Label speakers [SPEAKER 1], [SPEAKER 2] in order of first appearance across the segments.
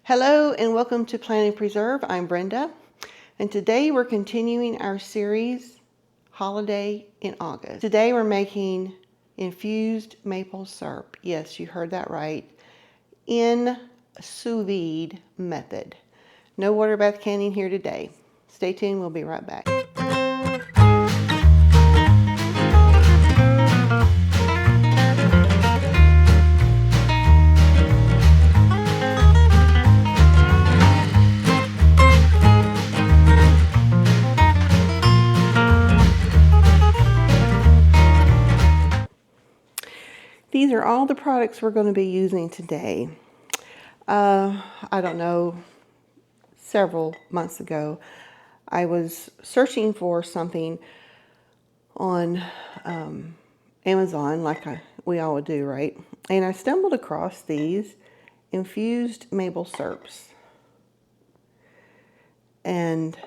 [SPEAKER 1] Hello and welcome to Plan and Preserve. I'm Brenda, and today we're continuing our series Holiday in August. Today we're making infused maple syrup. Yes, you heard that right. In sous vide method. No water bath canning here today. Stay tuned, we'll be right back. These are all the products we're going to be using today. I don't know, several months ago, I was searching for something on Amazon, like we all would do, right? And I stumbled across these infused maple syrups. And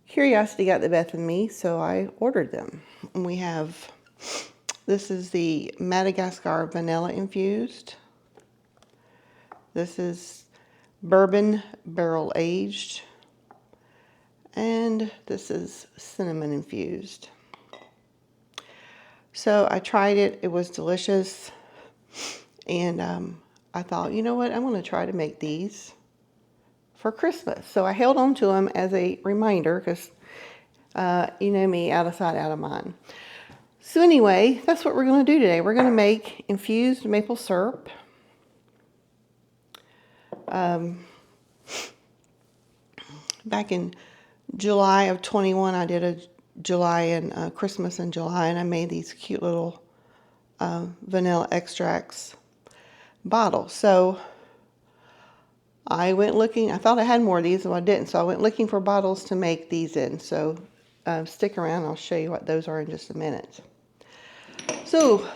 [SPEAKER 1] curiosity got the best of me, so I ordered them. And we have, this is the Madagascar vanilla infused. This is bourbon barrel aged. And this is cinnamon infused. So I tried it, it was delicious. And I thought, you know what, I'm going to try to make these for Christmas. So I held on to them as a reminder because you know me, out of sight, out of mind. So anyway, that's what we're going to do today. We're going to make infused maple syrup. Back in July of 21, I did a July and Christmas in July, and I made these cute little vanilla extracts bottles. So I went looking, I thought I had more of these, but I didn't. So I went looking for bottles to make these in. So stick around, I'll show you what those are in just a minute. So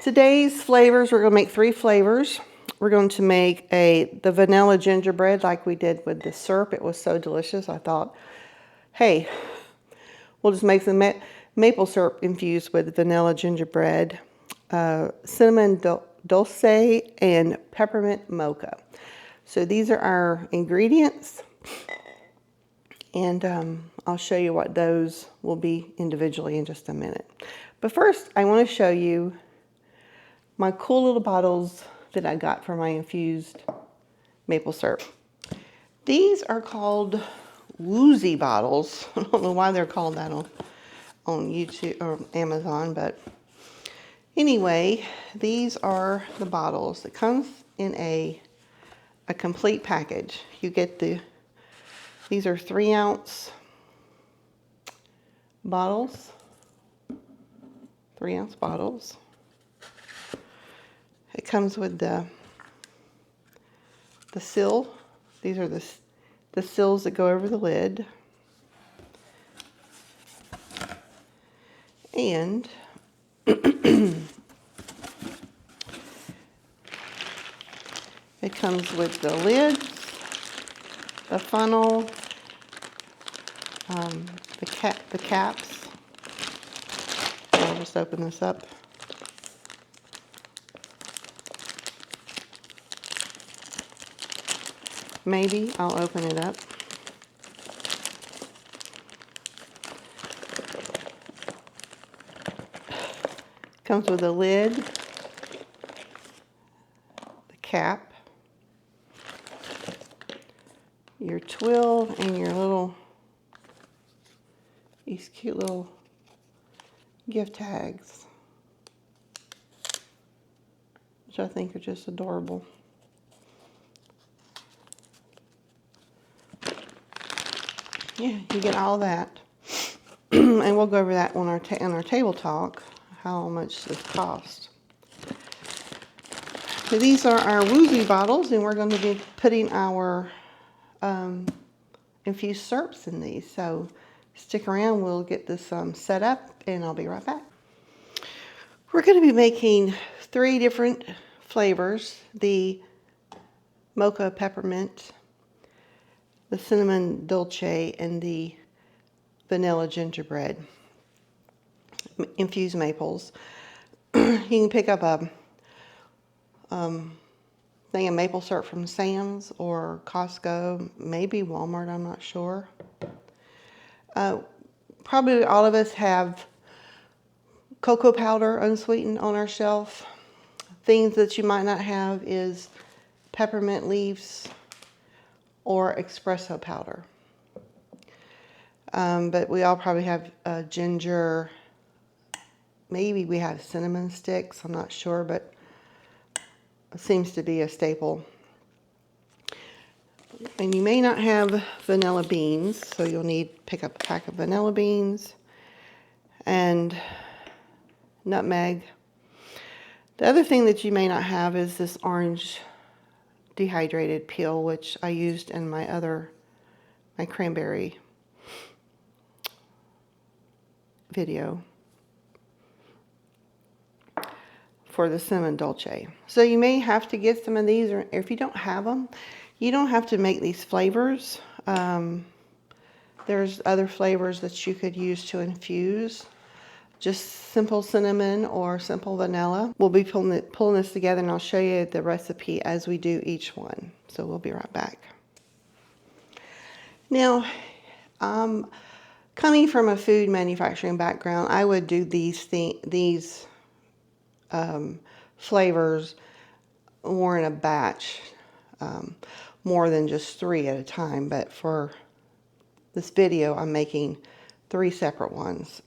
[SPEAKER 1] today's flavors, we're going to make 3 flavors. We're going to make the vanilla gingerbread like we did with the syrup. It was so delicious. I thought, hey, we'll just make some maple syrup infused with vanilla gingerbread, cinnamon Dolce, and peppermint mocha. So these are our ingredients, and I'll show you what those will be individually in just a minute. But first, I want to show you my cool little bottles that I got for my infused maple syrup. These are called woozy bottles. I don't know why they're called that on YouTube or Amazon, but anyway, these are the bottles that comes in a complete package. You get these are 3-ounce bottles, 3-ounce bottles. It comes with the seal. These are the seals that go over the lid. And it comes with the lids, the funnel, the caps. I'll just open this up. Maybe I'll open it up. Comes with a lid, the cap, your twill, and your these cute little gift tags, which I think are just adorable. Yeah, you get all that. And we'll go over that on our table talk, how much this cost. So these are our woozy bottles, and we're going to be putting our infused syrups in these. So stick around, we'll get this set up, and I'll be right back. We're going to be making 3 different flavors: the mocha peppermint, the cinnamon dolce, and the vanilla gingerbread infused maples. You can pick up a thing of maple syrup from Sam's or Costco, maybe Walmart, I'm not sure. Probably all of us have cocoa powder unsweetened on our shelf. Things that you might not have is peppermint leaves or espresso powder. But we all probably have ginger. Maybe we have cinnamon sticks, I'm not sure, but it seems to be a staple. And you may not have vanilla beans, so you'll need to pick up a pack of vanilla beans and nutmeg. The other thing that you may not have is this orange dehydrated peel, which I used in my cranberry video for the cinnamon dolce. So you may have to get some of these, or if you don't have them, you don't have to make these flavors. There's other flavors that you could use to infuse. Just simple cinnamon or simple vanilla. We'll be pulling this together, and I'll show you the recipe as we do each one. So we'll be right back. Now, coming from a food manufacturing background, I would do these flavors more in a batch, more than just 3 at a time. But for this video, I'm making 3 separate ones.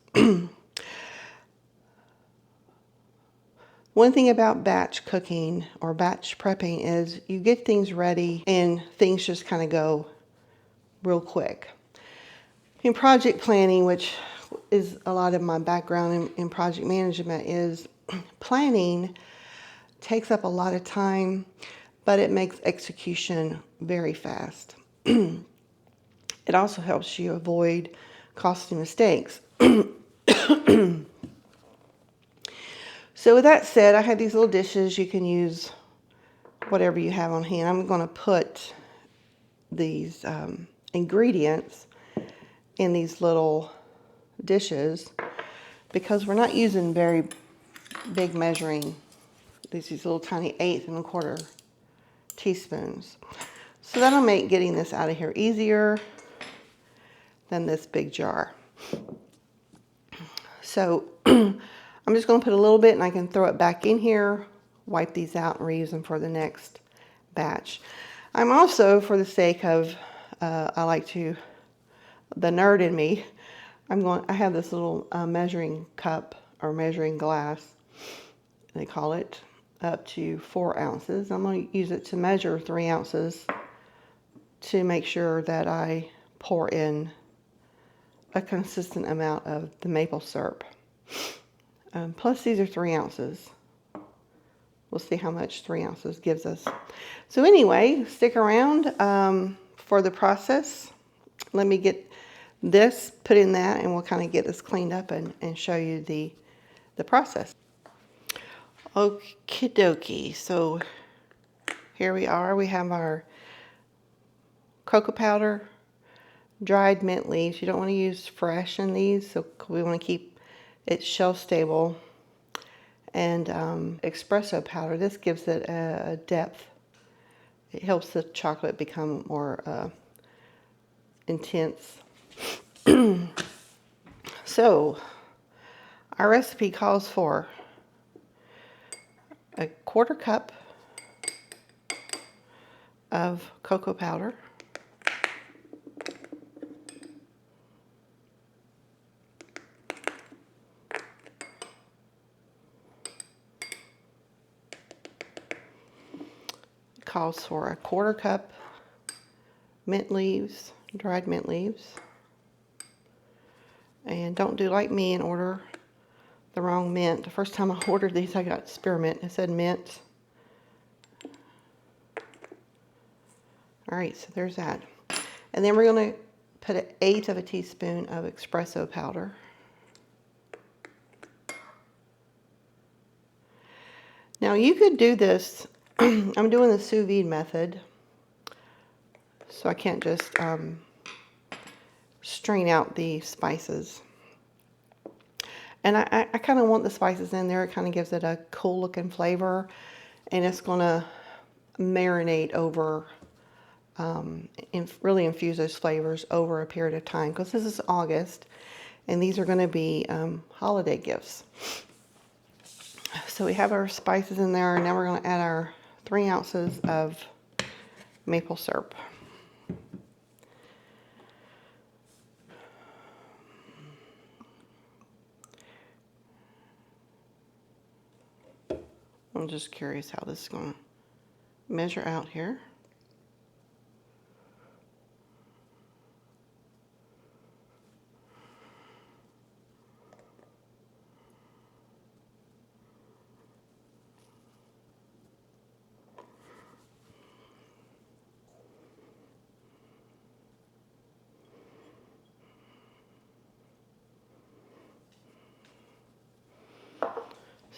[SPEAKER 1] One thing about batch cooking or batch prepping is you get things ready and things just kind of go real quick. In project planning, which is a lot of my background in project management, is planning takes up a lot of time, but it makes execution very fast. It also helps you avoid costly mistakes. So with that said, I have these little dishes. You can use whatever you have on hand. I'm going to put these ingredients in these little dishes because we're not using very big measuring, these little tiny 1/8 and 1/4 teaspoons. So that'll make getting this out of here easier than this big jar. So I'm just going to put a little bit, and I can throw it back in here, wipe these out, and reuse them for the next batch. I'm also, for the sake of, I like to, the nerd in me, I have this little measuring cup or measuring glass, they call it, up to 4 ounces. I'm going to use it to measure 3 ounces to make sure that I pour in a consistent amount of the maple syrup. Plus these are 3 ounces. We'll see how much 3 ounces gives us. So anyway, stick around for the process. Let me get this put in that, and we'll kind of get this cleaned up and show you the process. Okie dokie. So here we are. We have our cocoa powder, dried mint leaves. You don't want to use fresh in these, so we want to keep it shelf stable, and espresso powder. This gives it a depth. It helps the chocolate become more intense. So our recipe calls for a 1/4 cup of cocoa powder, calls for a 1/4 cup mint leaves, dried mint leaves. And don't do like me and order the wrong mint. The first time I ordered these, I got spearmint. It said mint. All right, so there's that. And then we're going to put 1/8 of a teaspoon of espresso powder. Now you could do this. I'm doing the sous vide method, so I can't just strain out the spices. And I kind of want the spices in there. It kind of gives it a cool looking flavor, and it's going to marinate over, really infuse those flavors over a period of time, because this is August and these are going to be holiday gifts. So we have our spices in there, and now we're going to add our 3 ounces of maple syrup. I'm just curious how this is going to measure out here.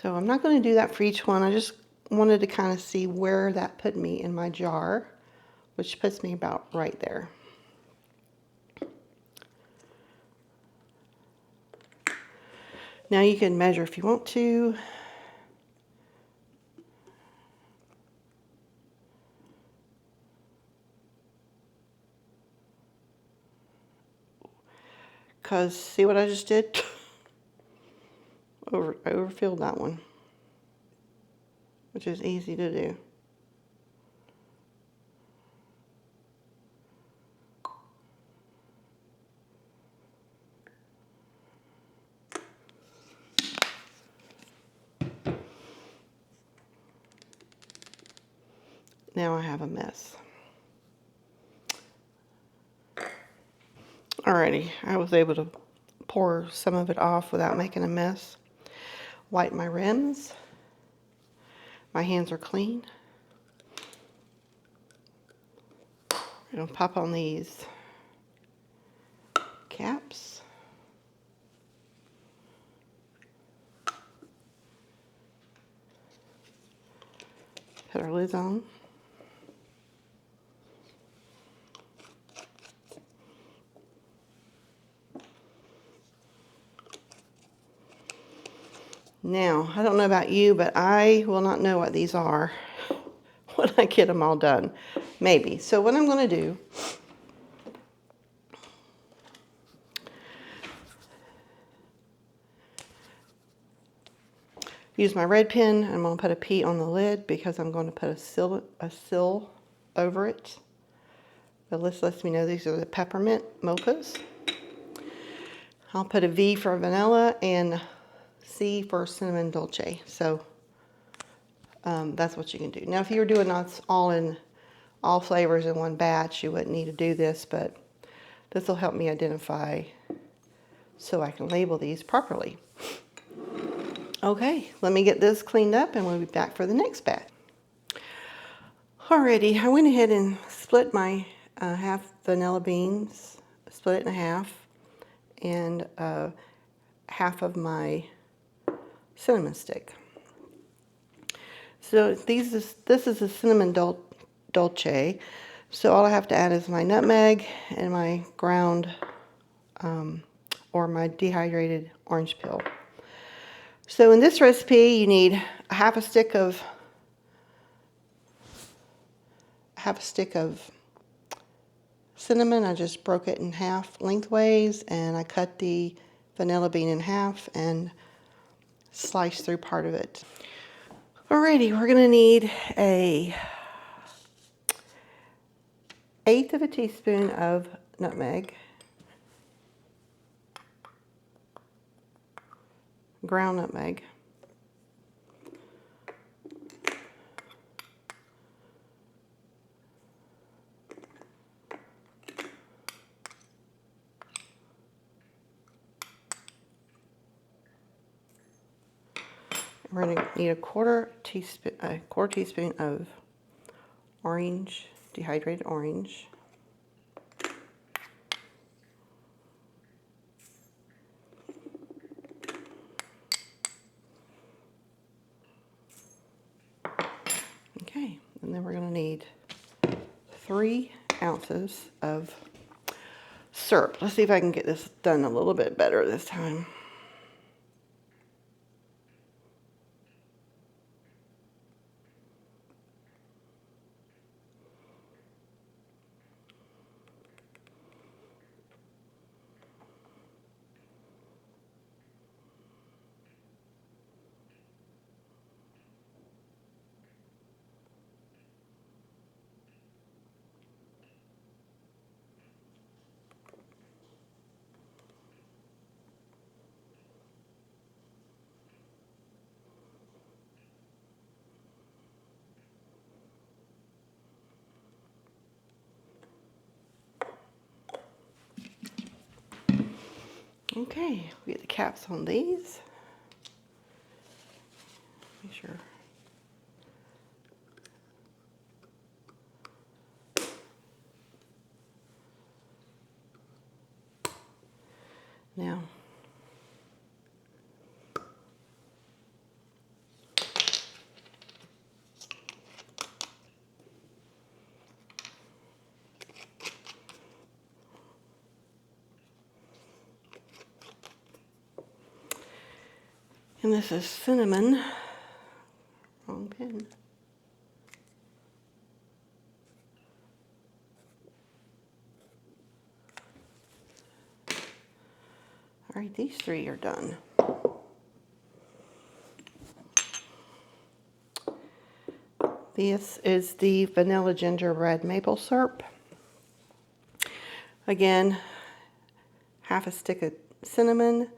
[SPEAKER 1] So I'm not going to do that for each one. I just wanted to kind of see where that put me in my jar, which puts me about right there. Now you can measure if you want to. Because see what I just did? I overfilled that one, which is easy to do. Now I have a mess. Alrighty, I was able to pour some of it off without making a mess. Wipe my rims. My hands are clean. I'm going to pop on these caps. Put our lids on. Now, I don't know about you, but I will not know what these are when I get them all done. Maybe. So what I'm going to do, use my red pen. I'm going to put a P on the lid because I'm going to put a seal over it. The list lets me know these are the Peppermint Mochas. I'll put a V for vanilla and C for cinnamon dolce. So that's what you can do. Now, if you were doing all flavors in one batch, you wouldn't need to do this, but this will help me identify so I can label these properly. Okay, let me get this cleaned up and we'll be back for the next batch. Alrighty, I went ahead and split my half vanilla beans, split it in half, and half of my cinnamon stick. So this is a cinnamon dolce. So all I have to add is my nutmeg and my ground or my dehydrated orange peel. So in this recipe, you need a half a stick of cinnamon. I just broke it in half lengthways, and I cut the vanilla bean in half and sliced through part of it. Alrighty, we're gonna need a 1/8 of a teaspoon of nutmeg, ground nutmeg, we're going to need a quarter teaspoon of orange, dehydrated orange. Okay, and then we're going to need 3 ounces of syrup. Let's see if I can get this done a little bit better this time. Okay, we get the caps on these. Make sure. Now, and this is cinnamon. Wrong pen. All right, these three are done. This is the vanilla gingerbread maple syrup. Again, half a stick of cinnamon,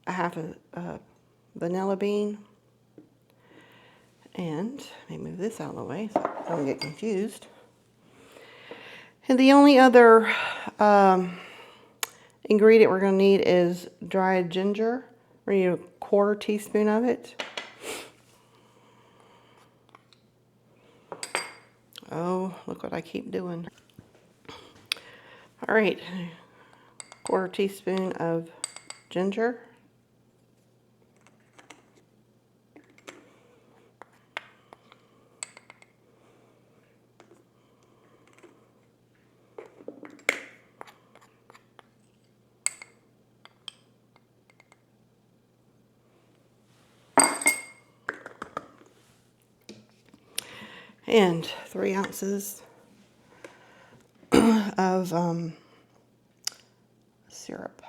[SPEAKER 1] a half a vanilla bean, and let me move this out of the way so I don't get confused. And the only other ingredient we're going to need is dried ginger. We're going to need a 1/4 teaspoon of it. Oh, look what I keep doing. All right, 1/4 teaspoon of ginger. And 3 ounces of syrup.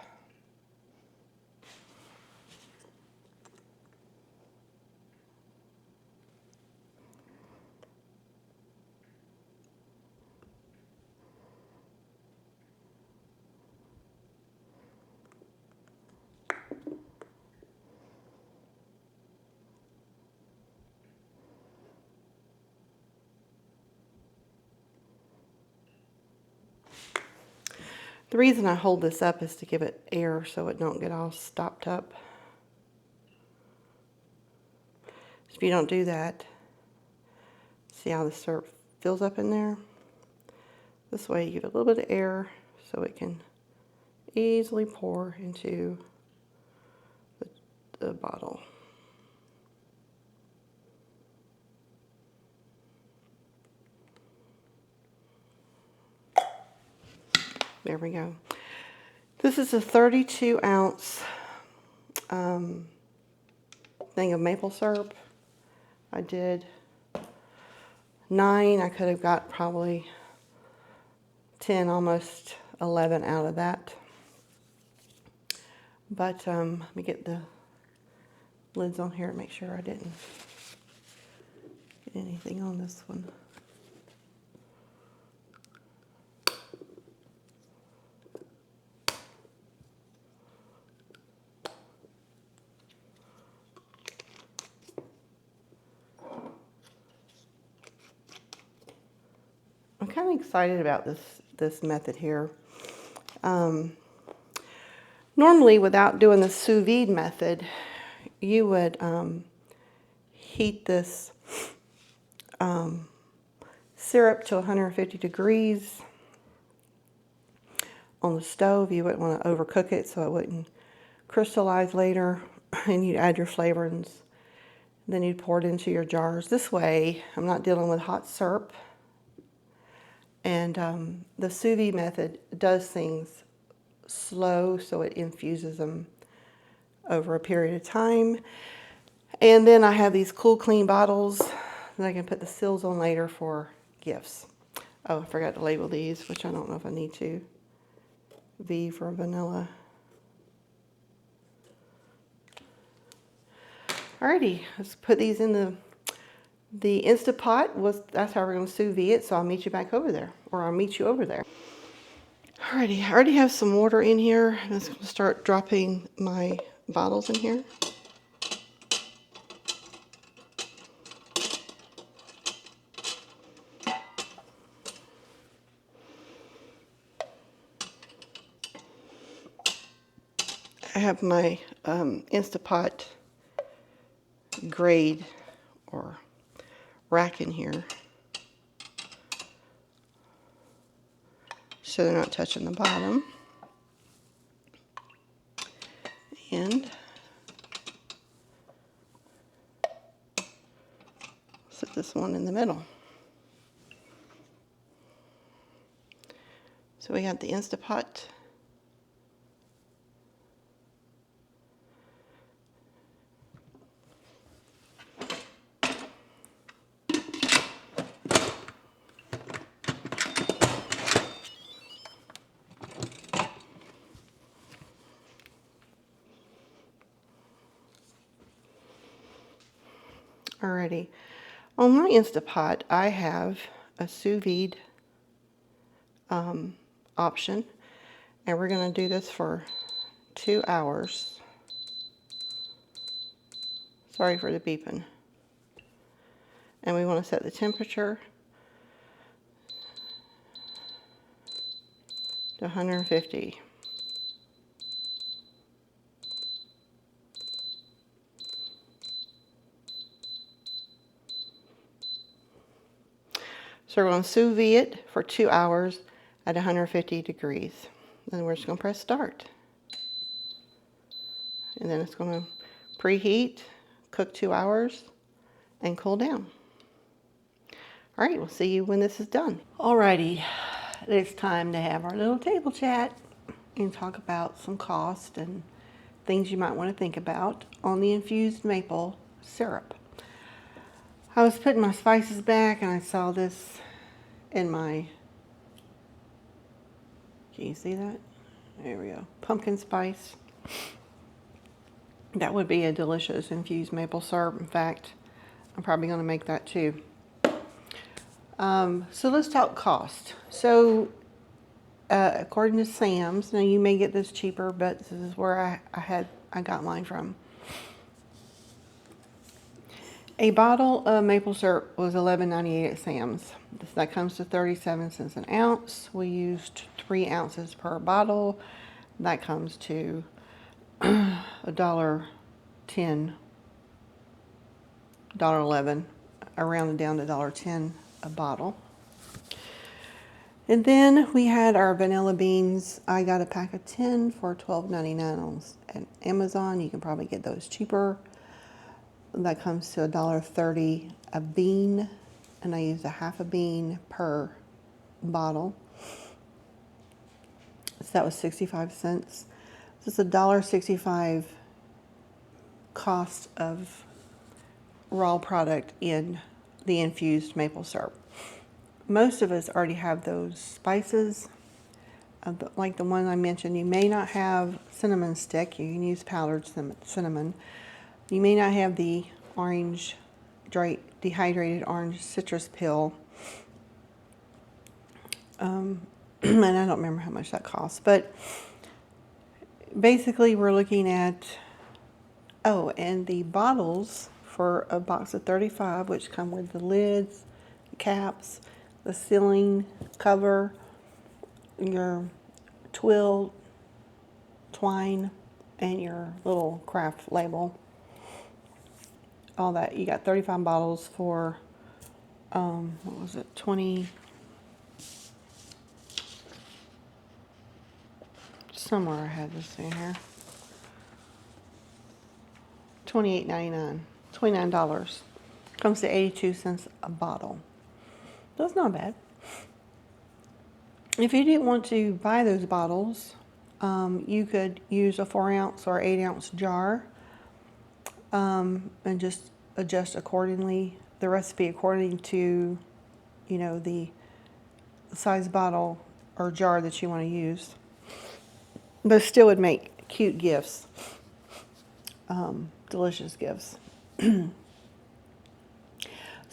[SPEAKER 1] The reason I hold this up is to give it air so it don't get all stopped up. If you don't do that, see how the syrup fills up in there? This way you give it a little bit of air so it can easily pour into the bottle. There we go. This is a 32-ounce thing of maple syrup. I did 9. I could have got probably 10, almost 11 out of that. But let me get the lids on here and make sure I didn't get anything on this one. I'm kind of excited about this method here. Normally, without doing the sous vide method, you would heat this syrup to 150 degrees on the stove. You wouldn't want to overcook it so it wouldn't crystallize later, and you'd add your flavorings. Then you'd pour it into your jars. This way, I'm not dealing with hot syrup. And the sous vide method does things slow, so it infuses them over a period of time. And then I have these cool, clean bottles that I can put the seals on later for gifts. Oh, I forgot to label these, which I don't know if I need to. V for vanilla. Alrighty, let's put these in the Instant Pot. That's how we're going to sous vide it, so I'll meet you back over there, or I'll meet you over there. Alrighty, I already have some water in here. I'm just going to start dropping my bottles in here. have my Instapot grade or rack in here, so they're not touching the bottom. And set this one in the middle. So we got the Instapot. Alrighty, on my Instapot I have a Sous Vide option, and we're going to do this for 2 hours. Sorry for the beeping. And we want to set the temperature to 150. So we're going to sous vide it for 2 hours at 150 degrees. Then we're just going to press start. And then it's going to preheat, cook 2 hours, and cool down. All right, we'll see you when this is done. Alrighty, it's time to have our little table chat and talk about some cost and things you might want to think about on the infused maple syrup. I was putting my spices back and I saw this in my, can you see that? There we go, pumpkin spice. That would be a delicious infused maple syrup. In fact, I'm probably going to make that too. So let's talk cost. So according to Sam's, now you may get this cheaper, but this is where I got mine from. A bottle of maple syrup was $11.98 at Sam's. That comes to 37 cents an ounce. We used 3 ounces per bottle. That comes to $1.10, $1.11, I rounded down to $1.10 a bottle. And then we had our vanilla beans. I got a pack of 10 for $12.99 on Amazon. You can probably get those cheaper. That comes to $1.30 a bean, and I use a half a bean per bottle. So that was 65 cents. So it's $1.65 cost of raw product in the infused maple syrup. Most of us already have those spices, like the one I mentioned. You may not have cinnamon stick. You can use powdered cinnamon. You may not have the orange, dehydrated orange citrus peel. And I don't remember how much that costs. But basically we're looking at, oh, and the bottles for a box of 35, which come with the lids, the caps, the sealing cover, your twill, twine, and your little craft label. All that. You got 35 bottles for, what was it, 20, somewhere I had this in here, $28.99, $29. Comes to 82 cents a bottle. That's not bad. If you didn't want to buy those bottles, you could use a 4 ounce or 8 ounce jar, and just adjust accordingly, the recipe according to, you know, the size bottle or jar that you want to use. But it still would make cute gifts, delicious gifts. So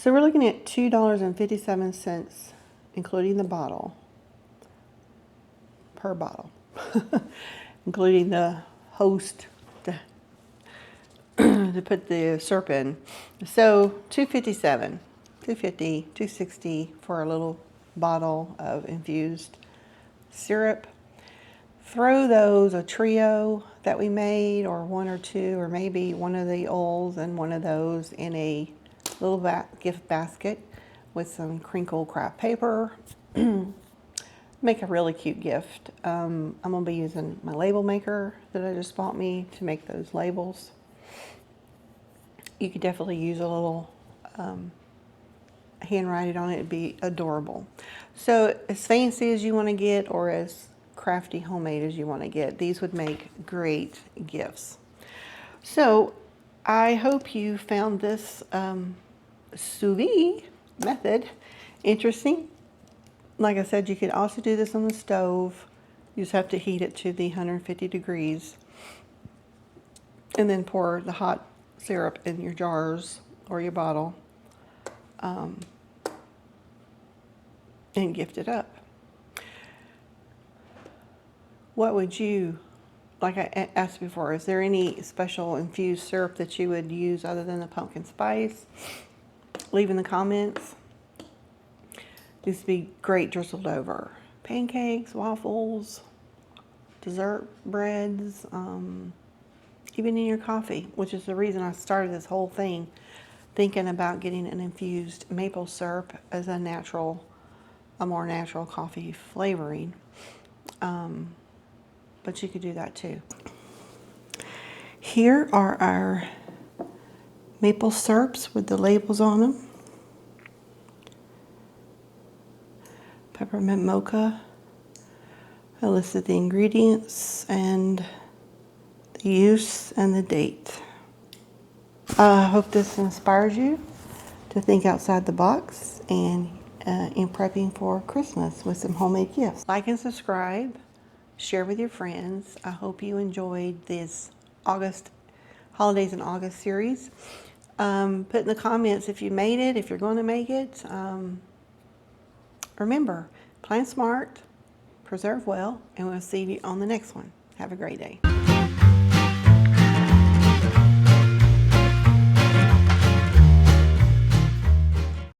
[SPEAKER 1] we're looking at $2.57, including the bottle, per bottle, including the host to put the syrup in. So $2.57, $2.50, $2.60 for a little bottle of infused syrup. throw those, a trio that we made, or one or two, or maybe one of the oils and one of those in a little gift basket with some crinkle craft paper. Make a really cute gift. I'm gonna be using my label maker that I just bought me to make those labels. You could definitely use a little handwriting on it. It'd be adorable. So as fancy as you want to get, or as crafty homemade as you want to get, these would make great gifts. So I hope you found this sous vide method interesting. Like I said, you could also do this on the stove. You just have to heat it to the 150 degrees and then pour the hot syrup in your jars or your bottle and gift it up. What would you, like I asked before, is there any special infused syrup that you would use other than the pumpkin spice? Leave in the comments. These would be great drizzled over pancakes, waffles, dessert breads, even in your coffee, which is the reason I started this whole thing, thinking about getting an infused maple syrup as a more natural coffee flavoring. But you could do that too. Here are our maple syrups with the labels on them. Peppermint Mocha. I listed the ingredients and the use and the date. I hope this inspires you to think outside the box and in prepping for Christmas with some homemade gifts. Like and subscribe, share with your friends. I hope you enjoyed this Holidays in August series. Put in the comments if you made it, if you're going to make it. Remember, plan smart, preserve well, and we'll see you on the next one. Have a great day.